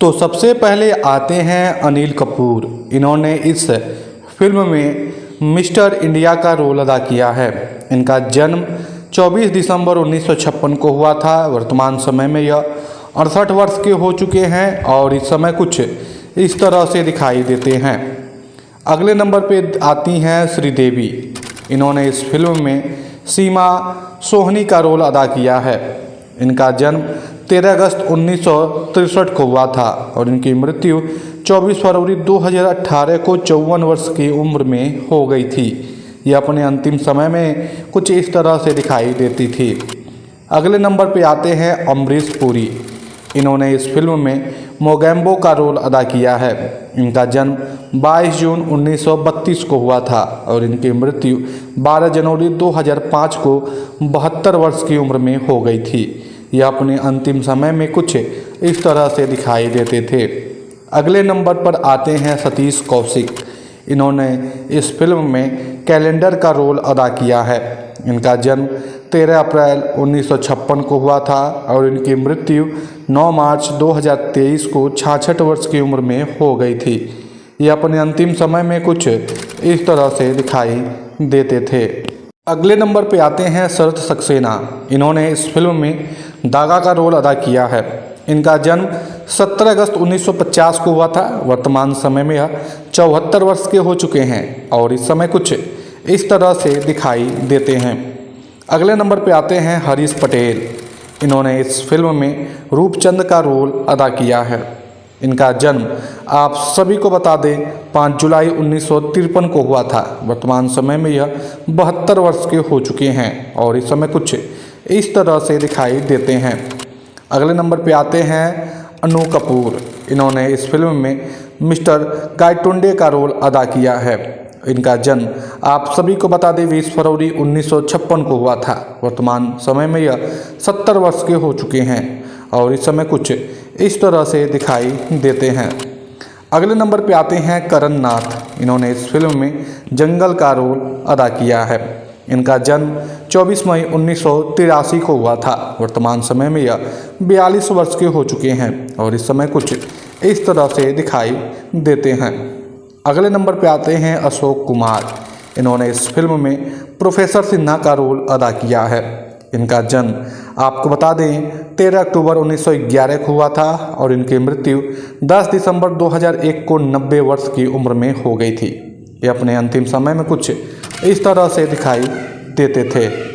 तो सबसे पहले आते हैं अनिल कपूर। इन्होंने इस फिल्म में मिस्टर इंडिया का रोल अदा किया है। इनका जन्म 24 दिसंबर 1956 को हुआ था। वर्तमान समय में यह 68 वर्ष के हो चुके हैं और इस समय कुछ इस तरह से दिखाई देते हैं। अगले नंबर पे आती हैं श्रीदेवी। इन्होंने इस फिल्म में सीमा सोहनी का रोल अदा किया है। इनका जन्म 13 अगस्त 1963 को हुआ था और इनकी मृत्यु 24 फरवरी 2018 को 54 वर्ष की उम्र में हो गई थी। यह अपने अंतिम समय में कुछ इस तरह से दिखाई देती थी। अगले नंबर पे आते हैं अमरीश पुरी। इन्होंने इस फिल्म में मोगैम्बो का रोल अदा किया है। इनका जन्म 22 जून 1932 को हुआ था और इनकी मृत्यु 12 जनवरी 2005 को 72 वर्ष की उम्र में हो गई थी। यह अपने अंतिम समय में कुछ इस तरह से दिखाई देते थे। अगले नंबर पर आते हैं सतीश कौशिक। इन्होंने इस फिल्म में कैलेंडर का रोल अदा किया है। इनका जन्म 13 अप्रैल 1956 को हुआ था और इनकी मृत्यु 9 मार्च 2023 को 66 वर्ष की उम्र में हो गई थी। ये अपने अंतिम समय में कुछ इस तरह से दिखाई देते थे। अगले नंबर पे आते हैं शरत सक्सेना। इन्होंने इस फिल्म में दागा का रोल अदा किया है। इनका जन्म 17 अगस्त 1950 को हुआ था। वर्तमान समय में यह 74 वर्ष के हो चुके हैं और इस समय कुछ इस तरह से दिखाई देते हैं। अगले नंबर पे आते हैं हरीश पटेल। इन्होंने इस फिल्म में रूपचंद का रोल अदा किया है। इनका जन्म आप सभी को बता दें 5 जुलाई 1953 को हुआ था। वर्तमान समय में यह 72 वर्ष के हो चुके हैं और इस समय कुछ इस तरह से दिखाई देते हैं। अगले नंबर पे आते हैं अनु कपूर। इन्होंने इस फिल्म में मिस्टर गायटुंडे का रोल अदा किया है। इनका जन्म आप सभी को बता दें 20 फरवरी 1956 को हुआ था। वर्तमान समय में यह 70 वर्ष के हो चुके हैं और इस समय कुछ इस तरह से दिखाई देते हैं। अगले नंबर पे आते हैं करण नाथ। इन्होंने इस फिल्म में जंगल का रोल अदा किया है। इनका जन्म 24 मई 1983 को हुआ था। वर्तमान समय में यह 42 वर्ष के हो चुके हैं और इस समय कुछ इस तरह से दिखाई देते हैं। अगले नंबर पे आते हैं अशोक कुमार। इन्होंने इस फिल्म में प्रोफेसर सिन्हा का रोल अदा किया है। इनका जन्म आपको बता दें 13 अक्टूबर 1911 को हुआ था और इनकी मृत्यु 10 दिसंबर 2001 को 90 वर्ष की उम्र में हो गई थी। ये अपने अंतिम समय में कुछ इस तरह से दिखाई देते थे।